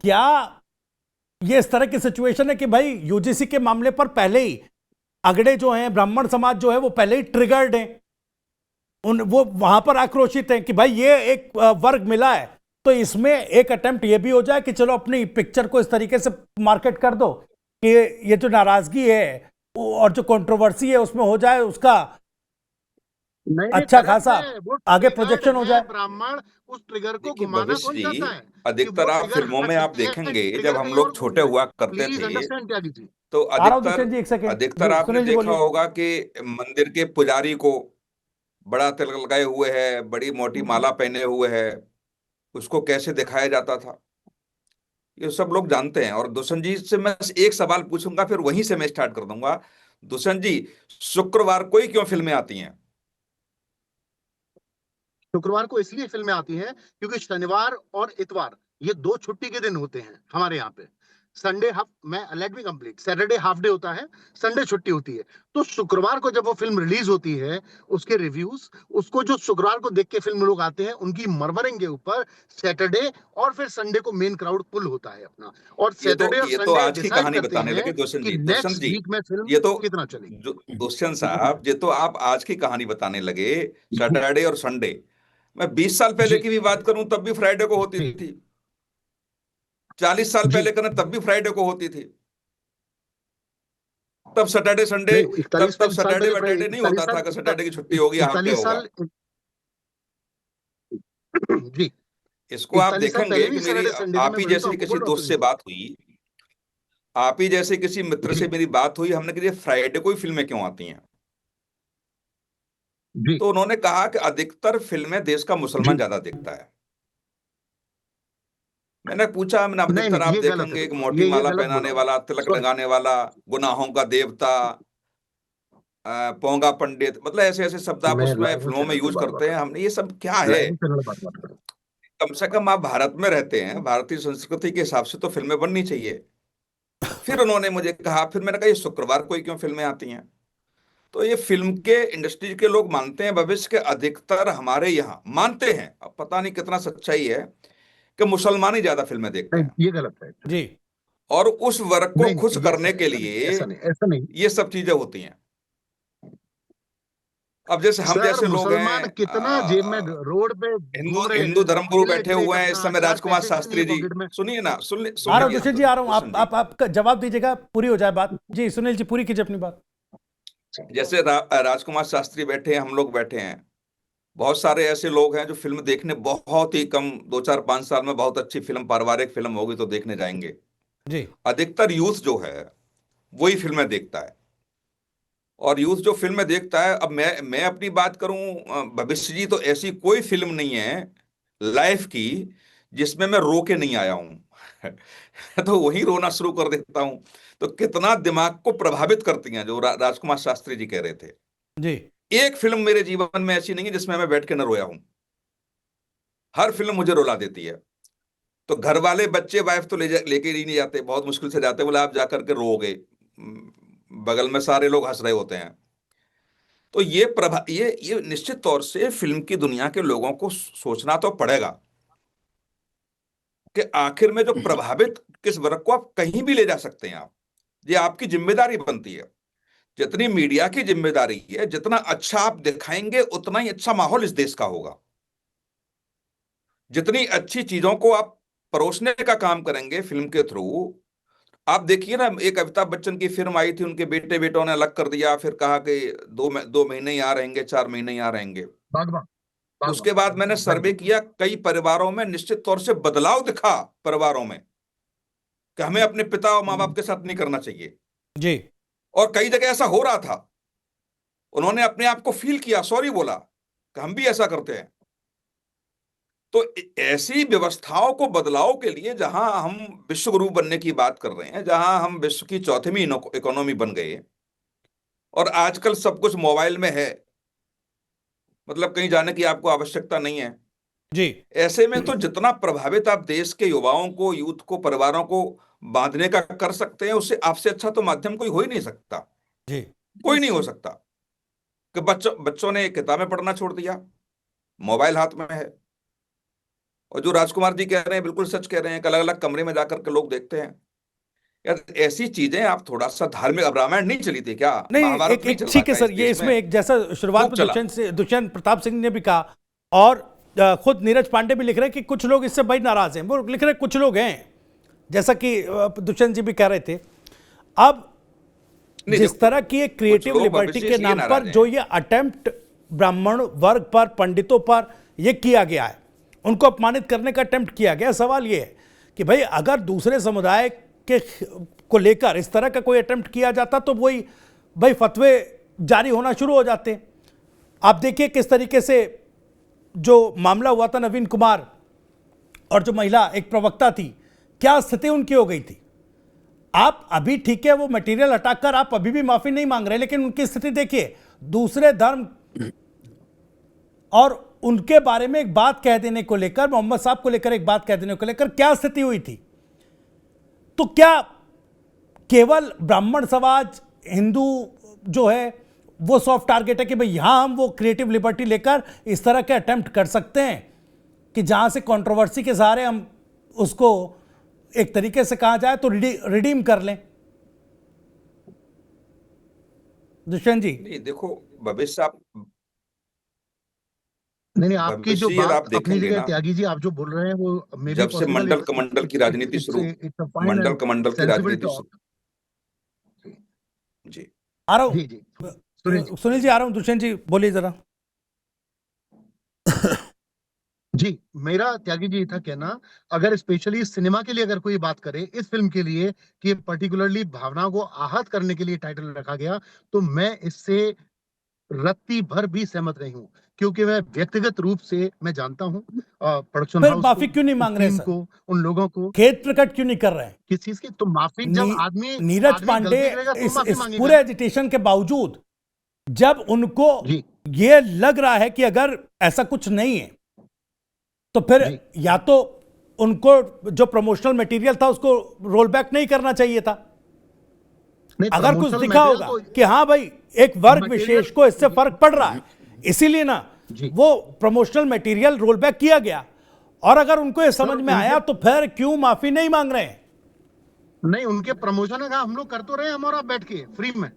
क्या ये इस तरह की सिचुएशन है कि भाई यूजीसी के मामले पर पहले ही अगड़े जो हैं, ब्राह्मण समाज जो है वो पहले ही ट्रिगर्ड है, उन वो वहां पर आक्रोशित हैं कि भाई ये एक वर्ग मिला है, तो इसमें एक अटेम्प्ट ये भी हो जाए कि चलो अपनी पिक्चर को इस तरीके से मार्केट कर दो कि ये जो नाराजगी है और जो कंट्रोवर्सी है उसमें हो जाए उसका नहीं नहीं, अच्छा करेक्ट खासा है, वो आगे ट्रिगर्ड प्रोजेक्शन हो है जाए। ब्राह्मण। उस ट्रिगर को देखिए घुमाना भविष्य कौन चाहता जी, है कि वो अधिकतर आप ट्रिगर फिल्मों में हट आप जाए, देखेंगे जब ट्रिगर हम कहीं और लोग घूम छोटे जाए। हुआ करते प्लीज थे, अंडरस्टैंड त्यागी जी। तो आ रहा हूं अधिकतर दुष्यंत जी, एक सेकेंड अधिकतर जी, आपने सुनील जी देखा बोलिए। होगा कि मंदिर के पुजारी को बड़ा तिलक लगाए हुए है, बड़ी मोटी माला पहने हुए है, उसको कैसे दिखाया जाता था, ये सब लोग जानते हैं। और दुष्यंत जी से मैं एक सवाल पूछूंगा, फिर वहीं से मैं स्टार्ट कर दूंगा। दुष्यंत जी, शुक्रवार को ही क्यों फिल्में आती हैं? शुक्रवार को इसलिए फिल्में आती हैं क्योंकि शनिवार और इतवार ये दो छुट्टी के दिन होते हैं हमारे यहाँ पे। संडे हाफ, मैं let me complete, Saturday half day होता है, संडे छुट्टी होती है। तो शुक्रवार को जब वो फिल्म रिलीज होती है, उसके रिव्यूज, उसको जो शुक्रवार को देख के फिल्म लोग आते हैं उनकी मरमरिंग के ऊपर सैटरडे और फिर संडे को मेन क्राउड पुल होता है अपना, और सैटरडे और ये तो संडे आज की डिसाइड कहानी करते बताने हैं लगे दुष्यंत कि जी। दुष्यंत नेक्स्ट जी, वीक में फिल्म ये तो कितना चलेगी। दुष्यंत साहब, ये तो आप आज की कहानी बताने लगे, सैटरडे और संडे। मैं 20 साल पहले जी की भी बात करूं तब भी फ्राइडे को होती जी थी। 40 साल जी। पहले करें तब भी फ्राइडे को होती थी। तब सैटरडे संडे, नहीं, तब इकतालीस तब साल सैटरडे पहले, वैटरडे नहीं इकतालीस होता साल था कि सैटरडे की छुट्टी होगी, हाफ डे इकतालीस होगा। साल जी, इसको आप 41 साल देखेंगे पहले कि भी मेरी सैटरडे संडे था, आप मैं ही वही तो जैसे आपको किसी बोल रहा हूँ दोस्त सुनील से जी। बात हुई, आप ही जैसे किसी मित्र से जी मेरी बात हुई, हमने कहा ये फ्राइडे को ही फिल्में क्यों आती हैं? जी तो उन्होंने कहा कि अधिकतर फिल्में देश का मुसलमान जी। ज्यादा देखता है। मैंने पूछा, मैंने नहीं अधिकतर नहीं, आप ये गलत है, देखेंगे एक देखो मोटी ये माला गलत बोला पहनाने उन्होंने, वाला, तिलक सॉरी। लगाने वाला, गुनाहों का देवता, पोंगा पंडित, मतलब ऐसे ऐसे शब्द आप मैं उसमें लाइन फिल्मों से में लड़के यूज बार करते बार, हैं। हमने ये सब क्या है? लाइन से लड़ बार बार। कम से कम आप भारत में रहते हैं, भारतीय संस्कृति के हिसाब से तो फिल्में बननी चाहिए। फिर उन्होंने मुझे कहा, फिर मैंने कहा ये शुक्रवार को ही क्यों फिल्में आती हैं? तो ये फिल्म के इंडस्ट्री के लोग मानते हैं, भविष्य के अधिकतर हमारे यहाँ मानते हैं, अब पता नहीं कितना सच्चाई है, कि मुसलमान ही ज्यादा फिल्में देखते नहीं, हैं। ये गलत है actually। जी। और उस वर्ग को नहीं खुश नहीं, ये ऐसा करने नहीं, के ऐसा नहीं, लिए ऐसा नहीं, ऐसा नहीं। ये सब चीजें होती हैं। अब जैसे हम सर, जैसे लोग मुसलमान हैं, कितना जेब में रोड पे हिंदू घूम रहे हिंदू हैं, धर्मगुरु तिल बैठे निकले हुए हैं इस अपना, समय, चार राजकुमार पैसे नहीं है शास्त्री जी। पॉकेट में। सुनिए ना, आ सुन रहा हूं लीजिए दुष्यंत जी, आ रहा हूं, दुष्यंत जी। आप जवाब दीजिएगा, पूरी हो जाए बात जी। सुनील जी पूरी कीजिए अपनी बात। जैसे राजकुमार शास्त्री बैठे हैं, हम लोग बैठे हैं, बहुत सारे ऐसे लोग हैं जो फिल्म देखने बहुत ही कम, 2 4 5 साल में बहुत अच्छी फिल्म, पारिवारिक फिल्म होगी तो देखने जाएंगे। जी अधिकतर यूथ जो है वही फिल्में देखता है। और यूथ जो फिल्में देखता है, अब मैं अपनी बात करूं, भविष्य जी, तो ऐसी कोई फिल्म नहीं है लाइफ की जिसमें मैं रो के नहीं आया हूं। तो वही रोना शुरू कर देता हूं। तो कितना दिमाग को प्रभावित करती हैं, जो राजकुमार शास्त्री जी कह रहे थे। जी। एक फिल्म मेरे जीवन में ऐसी नहीं है जिसमें मैं बैठ के न रोया हूं। हर फिल्म मुझे रुला देती है। तो घर वाले, बच्चे, वाइफ तो लेके ही नहीं जाते, बहुत मुश्किल से जाते, बोले आप जाकर के रोओगे, बगल में सारे लोग हंस रहे होते हैं। तो ये निश्चित तौर से फिल्म की दुनिया के लोगों को सोचना तो पड़ेगा कि आखिर में जो प्रभावित किस वर्ग को आप कहीं भी ले जा सकते हैं आप, ये आपकी जिम्मेदारी बनती है। जितनी मीडिया की जिम्मेदारी है, जितना अच्छा आप दिखाएंगे उतना ही अच्छा माहौल इस देश का होगा। जितनी अच्छी चीजों को आप परोसने का काम करेंगे फिल्म के थ्रू। आप देखिए ना, एक अमिताभ बच्चन की फिल्म आई थी, उनके बेटे बेटों ने अलग कर दिया, फिर कहा कि 2 महीने ही आ रहेंगे, 4 महीने ही आ रहेंगे। बागबान, बागबान, उसके बाद मैंने वेरी सर्वे गुड। किया, कई परिवारों में निश्चित तौर से बदलाव दिखा, परिवारों में, कि हमें अपने पिता और माँ बाप के साथ नहीं करना चाहिए। जी। और कई जगह ऐसा हो रहा था, उन्होंने अपने आप को फील किया, सॉरी बोला कि हम भी ऐसा करते हैं। तो ऐसी व्यवस्थाओं को बदलाव के लिए, जहां हम विश्व गुरु बनने की बात कर रहे हैं, जहां हम विश्व की चौथीवीं इकोनॉमी बन गए, और आजकल सब कुछ मोबाइल में है, मतलब कहीं जाने की आपको आवश्यकता नहीं है। जी। ऐसे में तो जितना प्रभावित आप देश के युवाओं को, यूथ को, परिवारों को बांधने का कर सकते हैं, उससे आपसे अच्छा तो माध्यम कोई हो ही नहीं सकता। जी। कोई नहीं हो सकता। कि बच्चों बच्चों ने किताबें पढ़ना छोड़ दिया, मोबाइल हाथ में है। और जो राजकुमार जी कह रहे हैं बिल्कुल सच कह रहे हैं, अलग अलग कमरे में जाकर के लोग देखते हैं। यार ऐसी चीजें आप थोड़ा सा धार्मिक, अब रामायण नहीं चली थी क्या, नहीं, महाभारत नहीं एक चल ठीक है रहा था सर, इस ये देश इसमें में? एक जैसा शुरुआत खूब में चला। दुष्यंत प्रताप सिंह ने भी कहा, और खुद नीरज पांडे भी लिख रहे हैं कि कुछ लोग इससे भाई नाराज हैं। वो लिख रहे हैं कुछ लोग हैं, जैसा कि दुष्यंत जी भी कह रहे थे। अब नहीं, जिस देखो, तरह की एक क्रिएटिव लोग लिबर्टी विशेष के ये नाम नाराज पर हैं। जो ये अटेम्प्ट ब्राह्मण वर्ग पर, पंडितों पर ये किया गया है, उनको अपमानित करने का अटेम्प्ट किया गया, सवाल ये है कि भाई अगर दूसरे समुदाय के को लेकर इस तरह का कोई अटेम्प्ट किया जाता तो वही भाई फतवे जारी होना शुरू हो जाते। आप देखिए किस तरीके से जो मामला हुआ था नवीन कुमार और जो महिला एक प्रवक्ता थी, क्या स्थिति उनकी हो गई थी। आप अभी ठीक है वो मटेरियल हटाकर आप अभी भी माफी नहीं मांग रहे, लेकिन उनकी स्थिति देखिए, दूसरे धर्म और उनके बारे में एक बात कह देने को लेकर, मोहम्मद साहब को लेकर एक बात कह देने को लेकर क्या स्थिति हुई थी। तो क्या केवल ब्राह्मण समाज, हिंदू जो है वो सॉफ्ट टारगेट है कि भाई यहां हम वो क्रिएटिव लिबर्टी लेकर इस तरह के अटेम्प्ट कर सकते हैं कि जहां से कंट्रोवर्सी के सहारे हम उसको एक तरीके से कहा जाए तो रिडीम कर लें। दुष्यंत जी नहीं देखो, भविष्य आप नहीं नहीं, आपकी जो भविष्य आप बात अपनी देखेंगे जगह ना, त्यागी जी, आप जो बोल रहे हैं वो मे बी जब से पॉसिबल, मंडल कमंडल की राजनीति शुरू, it's a fine Mandal and कमंडल की सेंसिबल राजनीति टॉक। शुरू। जी आ रहा जी जी सुनील जी, सुनील जी आ रहा हूं। दुष्यंत जी बोलिए जरा। जी मेरा त्यागी जी था कहना, अगर स्पेशली सिनेमा के लिए अगर कोई बात करे इस फिल्म के लिए कि पर्टिकुलरली भावनाओं को आहत करने के लिए टाइटल रखा गया, तो मैं इससे रत्ती भर भी सहमत नहीं हूँ, क्योंकि मैं व्यक्तिगत रूप से मैं जानता हूँ प्रोडक्शन फिर हाउस माफी को, क्यों नहीं उस मांग रहे टीम सर, को, उन लोगों को। खेद प्रकट क्यों नहीं कर रहे हैं? किस चीज की? तो माफी जब नीरज आदमी पांडे गलती करेगा तो इस माफी पूरे मांगेगा। एजिटेशन के बावजूद जब उनको जी ये लग रहा है कि अगर ऐसा कुछ नहीं है तो फिर जी या तो उनको जो प्रमोशनल मटेरियल था उसको रोल बैक नहीं करना चाहिए था। नहीं, अगर कुछ promotional दिखा material होगा तो कि हाँ भाई एक वर्ग material- विशेष को इससे फर्क पड़ रहा है, इसीलिए ना जी वो प्रमोशनल मटेरियल रोल बैक किया गया, और अगर उनको ये समझ में आया तो फिर क्यों माफी नहीं मांग रहे हैं? नहीं, उनके प्रमोशन है, हम लोग कर तो रहे हैं, हम और आप बैठ के फ्री में।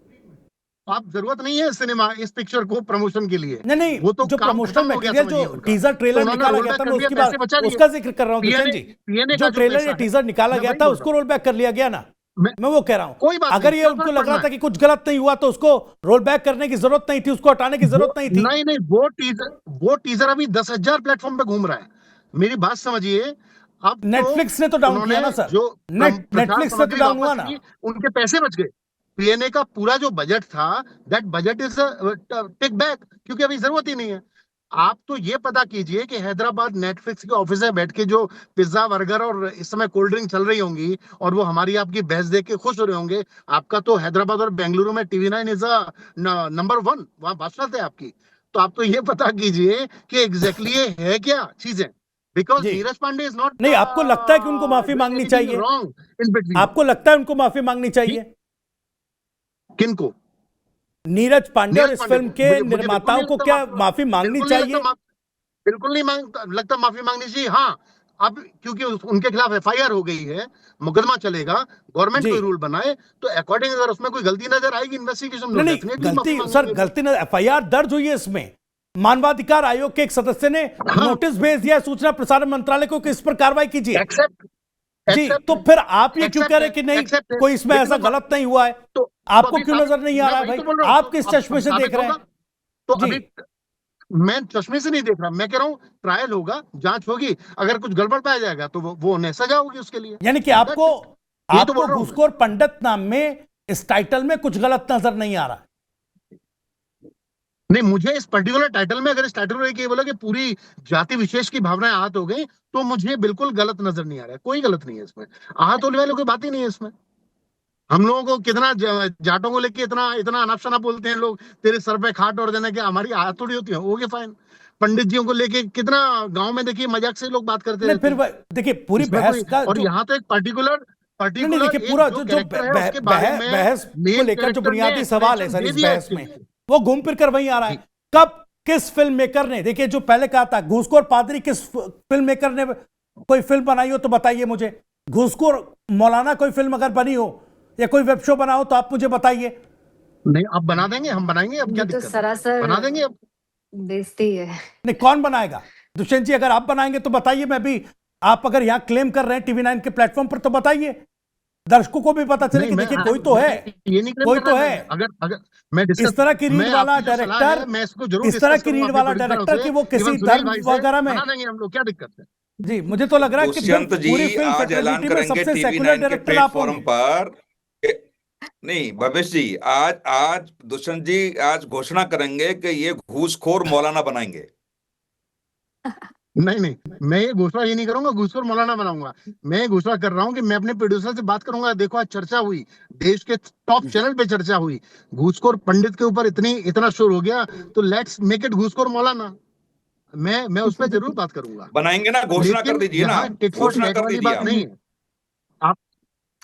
आप जरूरत नहीं है सिनेमा इस पिक्चर को प्रमोशन के लिए। नहीं, वो तो जो काम प्रमोशनल खत्म हो गया, मटेरियल समझिए जो उनका। टीजर तो ट्रेलर उन्होंने निकाला रोल गया बैक था, कर मैं दिया, उसकी पैसे बात बचा लिए। उसका जिक्र कर रहा हूं दुष्यंत जी। पीएनए जो का ट्रेलर पैसा या है, टीजर निकाला मैं गया वही था बोल उसको रहा रोल बैक कर लिया गया ना, मैं मैं वो कह रहा हूं। कोई बात अगर नहीं, ये क्या उनको फर्क लग रहा पड़ना था है? कि कुछ गलत नहीं हुआ तो उसको रोल बैक करने की जरूरत नहीं थी, उसको हटाने की जरूरत नहीं थी। नहीं नहीं, वो टीजर अभी 10,000 प्लेटफॉर्म पे घूम रहा है। मेरी बात समझिए। अब तो नेटफ्लिक्स ने तो डाउन उन्होंने किया ना सर, जो प्रचार नेटफ्लिक्स से तो सामग्री डाउन हुआ वापस ना। की, उनके पैसे बच गए। पीएनए का पूरा जो बजट था, that budget is take back, क्योंकि अभी जरूरत ही नहीं है। आप तो ये पता कीजिए कि हैदराबाद नेटफ्लिक्स के ऑफिस में बैठ के जो पिज्जा बर्गर और इस समय कोल्ड ड्रिंक चल रही होंगी, और वो हमारी आपकी बहस देख के खुश हो रहे होंगे। आपका तो हैदराबाद और बेंगलुरु में TV9 इज नंबर 1, वहां बादशाह है आपकी। तो आप तो ये पता कीजिए कि एग्जैक्टली ये है क्या चीजें, बिकॉज जी नीरज पांडे इज नॉट नहीं, आपको लगता है कि उनको माफी मांगनी चाहिए? Wrong in between. आपको लगता है उनको माफी मांगनी चाहिए? किनको? नीरज पांडे और नीरज इस पांडे फिल्म को के मुझे बिल्कुल निर्माताओं नहीं को लगता क्या माफी मांगनी बिल्कुल नहीं चाहिए? लगता बिल्कुल नहीं लगता माफी मांगनी चाहिए। हाँ, अब क्योंकि उनके खिलाफ FIR हो गई है, मुकदमा चलेगा, गवर्नमेंट जी कोई रूल बनाए, तो अकॉर्डिंग अगर उसमें कोई गलती नजर आएगी इन्वेस्टिगेशन में, नहीं नहीं, डेफिनेटली माफी गलती सर, मांगेंगे। गलती ना, FIR दर्ज हुई है इसमें। मानवाधिकार आयोग के एक सदस्य ने हाँ, नोटिस भेज दिया है सूचना प्रसारण मंत्रालय को कि इस पर कार्रवाई कीजिए। एक्सेप्ट जी, एक्सेप्ट तो फिर आप ये क्यों कह रहे हैं कि नहीं एक्सेप्ट है, कोई इसमें लेकिन ऐसा वो गलत नहीं हुआ है? तो आपको अभी क्यों नजर नहीं आ मैं रहा है वही भाई? तो बोल रहा हूँ। आप किस चश्मे से देख रहे हैं? तो जी अभी मैं चश्मे से नहीं देख रहा, मैं कह रहा हूँ ट्रायल होगा, जांच होगी, अगर कुछ गड़बड़ पाया जाएगा तो वो सजा होगी उसके लिए। यानी कि आपको यही तो बोल रहा हूँ मैं। घूसखोर पंडित नाम में इस टाइटल में कुछ गलत नजर नहीं आ रहा है? नहीं, मुझे इस पर्टिकुलर टाइटल में, अगर इस टाइटल में ये बोला कि पूरी जाति विशेष की भावनाएं आहत हो गई, तो मुझे बिल्कुल गलत नजर नहीं आ रहा है। कोई गलत नहीं है इसमें, आहत होने वाली कोई बात ही नहीं है इसमें। हम लोगों को कितना जाटों को लेके इतना इतना अनाप शनाप बोलते हैं लोग, तेरे सर पे खाट और देने के, हमारी आहत थोड़ी होती है। Okay fine. पंडित जियों को लेके कितना गांव में देखिए मजाक से लोग बात करते नहीं रहते फिर हैं। देखिए पूरी इसमें बहस कोई, का और जो यहाँ तो एक नहीं पर्टिकुलर देखिए पूरा जो कैरेक्टर है उसके बारे में बहस को मेन लेकर जो कैरेक्टर ने बुनियादी सवाल है सर दे इस दिया बहस इसके में, लिए। वो घूम फिर कर वहीं आ रहा है। जी। कब किस फिल्म मेकर ने, देखिए जो पहले कहा था घूसखोर पादरी, किस फिल्म मेकर ने कोई फिल्म बनाई हो तो बताइए मुझे। घूसखोर मौलाना कोई फिल्म अगर बनी हो या कोई वेब शो बना हो तो आप मुझे बताइए। नहीं, आप बना देंगे, हम बनाएंगे, अब क्या ये तो दिक्कत है? सरासर बना देंगे अब। बेइज्जती है। नहीं, कौन बनाएगा? दुष्यंत जी अगर आप बनाएंगे तो बताइए, मैं भी, आप अगर यहां क्लेम कर रहे हैं टीवी 9 के प्लेटफॉर्म पर तो बताइए, दर्शकों को भी पता चले कि देखिए कोई तो है, ये नहीं claim कोई कर तो रहा है। मैं। अगर अगर मैं डिस्कस, इस तरह की रीड मैं वाला आपकी जो सलाह है, डायरेक्टर, मैं इसको जरूर इस तरह डिस्कस की करूंगा रीड अपने वाला प्रोड्यूसरों डायरेक्टर से, कि वो किसी इवन सुनील धर्म भाई से वगैरह में, बना देंगे हम लोग, क्या दिक्कत है? जी मुझे तो लग रहा है कि दुष्यंत पूरी जी फिल्म आज ऐलान फेटर्निटी में करेंगे सबसे टीवी सेकुलर 9 के डायरेक्टर आप प्लेटफॉर्म होंगे। पर। नहीं भवेश जी, आज आज दुष्यंत जी आज घोषणा करेंगे कि ये घूसखोर मौलाना बनाएंगे। नहीं नहीं, मैं ये घोषणा ये नहीं करूंगा घूसखोर मौलाना बनाऊंगा। मैं ये घोषणा कर रहा हूँ कि मैं अपने प्रोड्यूसर से बात करूंगा। देखो आज चर्चा हुई, देश के टॉप चैनल पे चर्चा हुई, घूसखोर पंडित के ऊपर इतना शोर हो गया, तो लेट्स मेक इट घूसखोर मौलाना। मैं उस पर जरूर बात करूंगा, बनाएंगे ना, घोषणा कर लेकिन दीजिए ना, यहाँ टिट फॉर घोषणा टैट कर वाली दीजिए बात आप। नहीं है। आप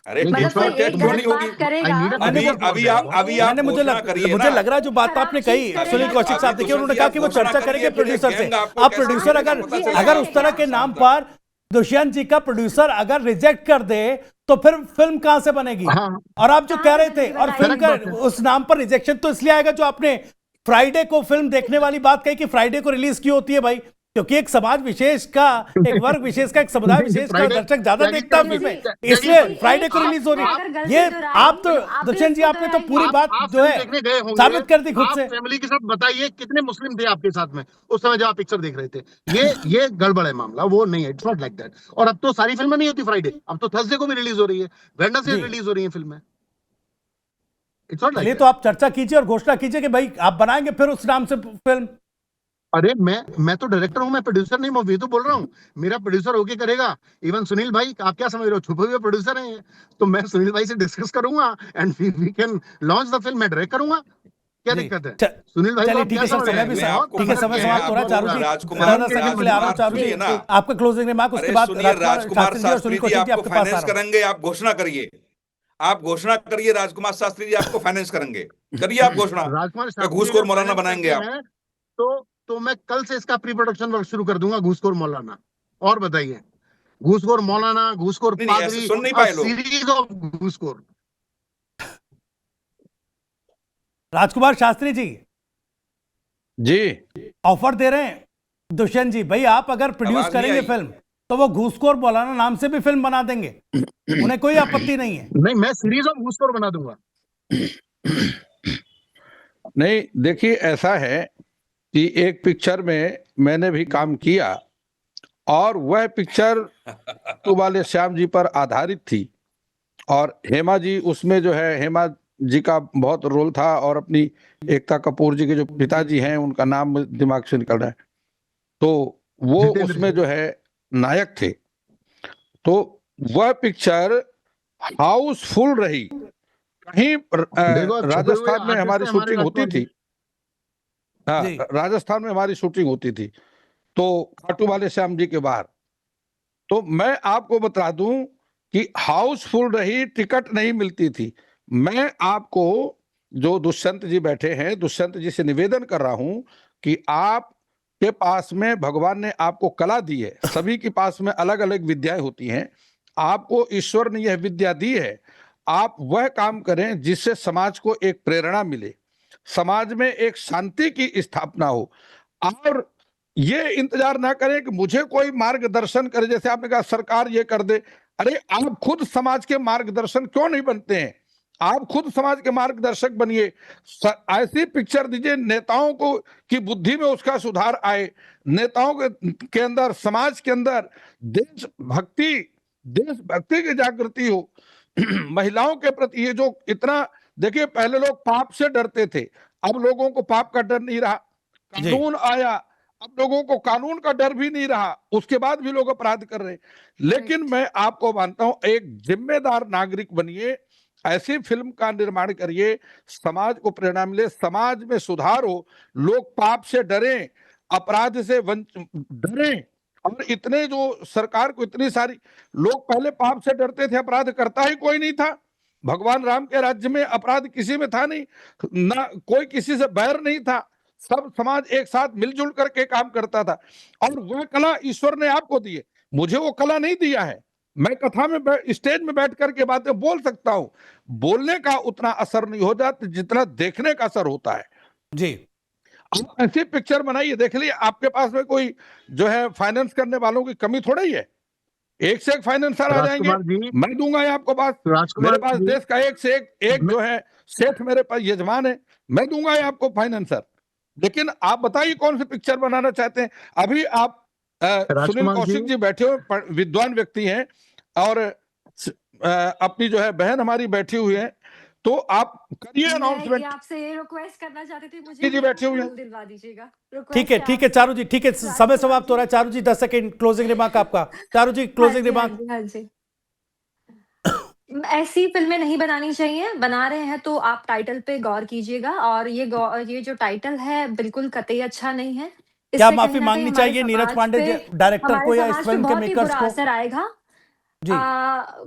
अरे नहीं, टिट मतलब फॉर कोई टैट एक क्यों गलत नहीं होगी? बात करेगा I need a अभी control अभी for आप that. अभी आप मैंने मुझे घोषणा करिए मुझे ना। लग रहा है जो बात आपने कही खराब सुनील चीज कौशिक करेगा साहब, तो देखिए उन्होंने कहा कि वो घोषणा चर्चा करिए, करेंगे फिर प्रोड्यूसर एक से। गैंग आपको अब कैसे प्रोड्यूसर बनेगा अगर पता चलेगा। अगर उस तरह के नाम पर दुष्यंत जी का प्रोड्यूसर अगर रिजेक्ट कर दे तो फिर फिल्म कहां से बनेगी? हाँ, और आप जो कह रहे थे, और फिल्म करेक्ट का बात है। उस नाम पर रिजेक्शन तो इसलिए आएगा जो आपने फ्राइडे को फिल्म देखने वाली बात कही कि फ्राइडे को रिलीज क्यों होती है भाई? क्योंकि एक समाज विशेष का, एक वर्ग विशेष का, एक समुदाय विशेष का Friday- दर्शक ज्यादा क्या देखता है कीजिए, फिल्में, क्या इसलिए कीजिए, फ्राइडे को आप- रिलीज हो रही अगर है। गलती ये दोहराएंगे आप तो आप दुष्यंत जी, इसको आपने तो पूरी दोहराएंगे। बात आप जो फिल्म है देखने गए होंगे, साबित कर दी खुद आप से। फैमिली के साथ बताइए कितने मुस्लिम थे आपके साथ में उस समय जब आप पिक्चर देख रहे थे। ये गड़बड़ है मामला, वो नहीं है, इट्स नॉट लाइक दैट। और अब तो सारी फिल्में नहीं होती फ्राइडे, अब तो थर्सडे को भी रिलीज हो रही है, वेडनेसडे जी। रिलीज हो रही है फिल्में। इट्स नॉट चलिए लाइक तो आप चर्चा कीजिए और घोषणा कीजिए कि भाई आप बनाएंगे फिर उस नाम से फिल्म। अरे मैं तो डायरेक्टर हूं, मैं प्रोड्यूसर नहीं, मैं ये तो बोल रहा हूँ मेरा प्रोड्यूसर होके करेगा। इवन सुनील भाई, आप क्या समझ रहे हो, छुपे हुए प्रोड्यूसर हैं ये। तो मैं सुनील भाई से डिस्कस करूंगा and we can launch the film, मैं डायरेक्ट करूंगा, क्या जी। दिक्कत है? च- सुनील भाई को चलिए आप ठीक क्या है सर, समझ रहे समय हैं? भी मैं समाप्त, आपको ठीक है मदद समय किया, समाप्त हो रहा है। चारू जी राजकुमार ज्यादा सेकंड के लिए आ रहा हूं। चारू जी सुनिए ना। आपका क्लोजिंग रिमार्क, उसके अरे बाद सुनिए, राजकुमार शास्त्री जी और शास्त्री सुनील जी कौशिक जी आपको आपके पास आ फाइनेंस रहा हूं। करेंगे, आप घोषणा करिए, आप घोषणा करिए, राजकुमार शास्त्री जी आपको फाइनेंस करेंगे, करिए आप घोषणा राजकुमार कि शास्त्री घूसखोर अगर मौलाना फाइनेंस बनाएंगे करते आप। हैं तो मैं कल से इसका प्री प्रोडक्शन वर्क शुरू कर दूंगा, घूसखोर मौलाना। और बताइए, घूसखोर मौलाना, घूसखोर नहीं नहीं, ऐसे पादरी, सुन नहीं और पाए लोग। सीरीज ऑफ घूसखोर। राजकुमार शास्त्री जी जी ऑफर दे रहे हैं दुष्यंत जी, भाई आप अगर प्रोड्यूस आवाज नहीं करेंगे आई। फिल्म तो वो घूसखोर मौलाना नाम से भी फिल्म बना देंगे, उन्हें कोई आपत्ति नहीं है। नहीं, मैं सीरीज ऑफ घूसखोर बना दूंगा। नहीं, देखिए ऐसा है कि एक पिक्चर में मैंने भी काम किया और वह पिक्चर तू वाले श्याम जी पर आधारित थी और हेमा जी उसमें जो है, हेमा जी का बहुत रोल था और अपनी एकता कपूर जी के जो पिताजी हैं उनका नाम दिमाग से निकल रहा है, तो वो जितेंद्र उसमें जी। जो है नायक थे। तो वह पिक्चर हाउसफुल रही। कहीं देखो, अब छुपे हुए राजस्थान में आर्टिस्ट हमारी हैं हमारे शूटिंग होती राजकुमार जी। थी, हाँ जी। राजस्थान में हमारी शूटिंग होती थी, तो खाटू वाले श्याम जी के बाहर। तो मैं आपको बता दूं कि हाउसफुल रही, टिकट नहीं मिलती थी। मैं आपको, जो दुष्यंत जी बैठे हैं, दुष्यंत जी से निवेदन कर रहा हूं कि आप के पास में भगवान ने आपको कला दी है, सभी के पास में अलग अलग विद्याएं होती हैं, आपको ईश्वर ने यह विद्या दी है, आप वह काम करें जिससे समाज को एक प्रेरणा मिले, समाज में एक शांति की स्थापना हो। और ये इंतजार ना करें कि मुझे कोई मार्गदर्शन करे, जैसे आपने कहा सरकार ये कर दे। अरे आप खुद समाज के मार्गदर्शन क्यों नहीं बनते हैं? आप खुद समाज के मार्गदर्शक बनिए, ऐसी पिक्चर दीजिए नेताओं को की बुद्धि में उसका सुधार आए, नेताओं के अंदर, समाज के अंदर देशभक्ति की जागृति हो। महिलाओं के प्रति ये जो इतना, देखिए पहले लोग पाप से डरते थे, अब लोगों को पाप का डर नहीं रहा, कानून आया, अब लोगों को कानून का डर भी नहीं रहा, उसके बाद भी लोग अपराध कर रहे हैं। लेकिन मैं आपको मानता हूं, एक जिम्मेदार नागरिक बनिए, ऐसी फिल्म का निर्माण करिए, समाज को प्रेरणा मिले, समाज में सुधार हो, लोग पाप से डरें, अपराध से डरें। और इतने जो सरकार को इतनी सारी, लोग पहले पाप से डरते थे, अपराध करता ही कोई नहीं था। भगवान राम के राज्य में अपराध किसी में था नहीं, ना कोई किसी से बैर नहीं था, सब समाज एक साथ मिलजुल करके काम करता था, और वह कला ईश्वर ने आपको दी है, मुझे वो कला नहीं दिया है। मैं कथा में स्टेज में बैठ करके बातें बोल सकता हूँ, बोलने का उतना असर नहीं हो जाता जितना देखने का असर होता है जी। आप ऐसी पिक्चर बनाइए, देख लीजिए, आपके पास में कोई जो है फाइनेंस करने वालों की कमी थोड़ा ही है, एक से एक फाइनेंसर आ जाएंगे, राजकुमार जी, मैं दूंगा ये आपको बात, राजकुमार मेरे पास जी, देश का एक से एक जो है सेठ मेरे पास यजमान है, मैं दूंगा ये आपको फाइनेंसर। लेकिन आप बताइए कौन सी पिक्चर बनाना चाहते हैं। अभी आप सुनील राजकुमार कौशिक जी, जी बैठे हुए विद्वान व्यक्ति हैं, और अपनी जो है बहन हमारी बैठी हुई है, तो आप करिए मैं ये अनाउंसमेंट। आपसे रिक्वेस्ट करना चाहती थी, मुझे जी, मेरा बैठे हुए हैं। फूल दिलवा दीजिएगा। ठीक है, रिक्वेस्ट ठीक है चारू जी, ठीक है, समय समाप्त हो रहा है। चारू जी 10 सेकंड क्लोजिंग रिमार्क आपका। चारू जी क्लोजिंग रिमार्क। हाँ जी। ऐसी फिल्में नहीं बनानी चाहिए, बना रहे हैं तो आप टाइटल पे गौर कीजिएगा, और ये जो टाइटल है बिल्कुल कतई अच्छा नहीं है। क्या इससे माफी कहीं न मांगनी कहीं हमारे चाहिए नीरज समाज पांडे पे, डायरेक्टर हमारे को या इस समाज पे फिल्म के बहुत ही मेकर्स बुरा को? असर आएगा। जी।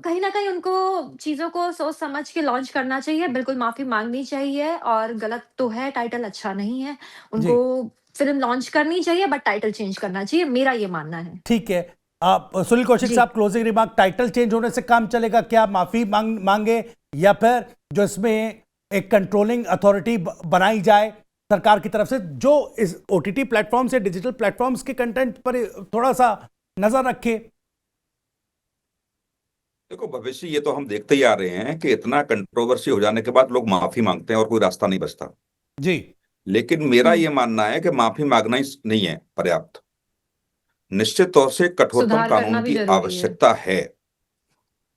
कहीं न कहीं उनको चीज़ों को सोच समझ के लॉन्च करना चाहिए, बिल्कुल माफ़ी माँगनी चाहिए, और गलत तो है, टाइटल अच्छा नहीं है। जी। उनको फ़िल्म लॉन्च करनी चाहिए, बट टाइटल चेंज करना चाहिए, मेरा ये मानना है। ठीक है, आप सुनील कौशिक जी। साहब क्लोजिंग रिमार्क। टाइटल चेंज होने से काम चलेगा क्या? माफी मांगे, या फिर जो इसमें एक कंट्रोलिंग अथॉरिटी बनाई जाए सरकार की तरफ से, जो इस ओटीटी प्लेटफॉर्म से डिजिटल प्लेटफॉर्म्स के कंटेंट पर थोड़ा सा नजर रखे? देखो भविष्य ये तो हम देखते ही आ रहे हैं कि इतना कंट्रोवर्सी हो जाने के बाद लोग माफी मांगते हैं और कोई रास्ता नहीं बचता। जी। लेकिन मेरा ये मानना है कि माफी मांगना ही नहीं है पर्याप्त। निश्चित तौर से कठोरतम सुधार करना कानून भी की ज़रूरी है। आवश्यकता है,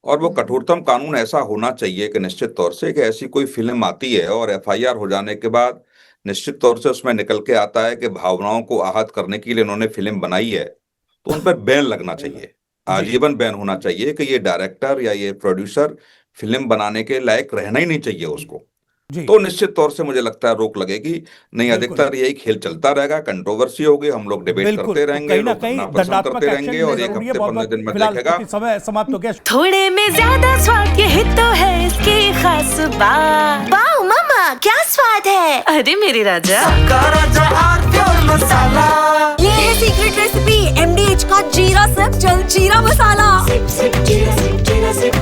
और वो कठोरतम कानून ऐसा होना चाहिए कि निश्चित तौर से कि ऐसी कोई फिल्म आती है और एफआईआर हो जाने के बाद निश्चित तौर से उसमें निकल के आता है कि भावनाओं को आहत करने के लिए उन्होंने फिल्म बनाई है, तो उन पर बैन लगना चाहिए, आजीवन बैन होना चाहिए कि ये डायरेक्टर या ये प्रोड्यूसर फिल्म बनाने के लायक रहना ही नहीं चाहिए उसको। जी। तो निश्चित तौर से मुझे लगता है रोक लगेगी। नहीं, बिल्कुल। अधिकतर यही खेल चलता रहेगा, कंट्रोवर्सी होगी, हम लोग डिबेट बिल्कुल, करते तो रहेंगे, कहीं ना लोग कहीं नापसंद दंडात्मक करते एक्शन रहेंगे, और एक जरूरी है। हफ्ते बहुत 15 दिन में फिलहाल देखेगा। क्योंकि समय समाप्त हो गया। थोड़े में ज्यादा स्वाद यही तो है इसकी खास बात। वाओ मम्मा, क्या स्वाद है। अरे मेरे राजा, मसाला, ये है सीक्रेट रेसिपी MDH का जीरा सिर्फ जलजीरा मसाला। सिप सिप जीरा सिप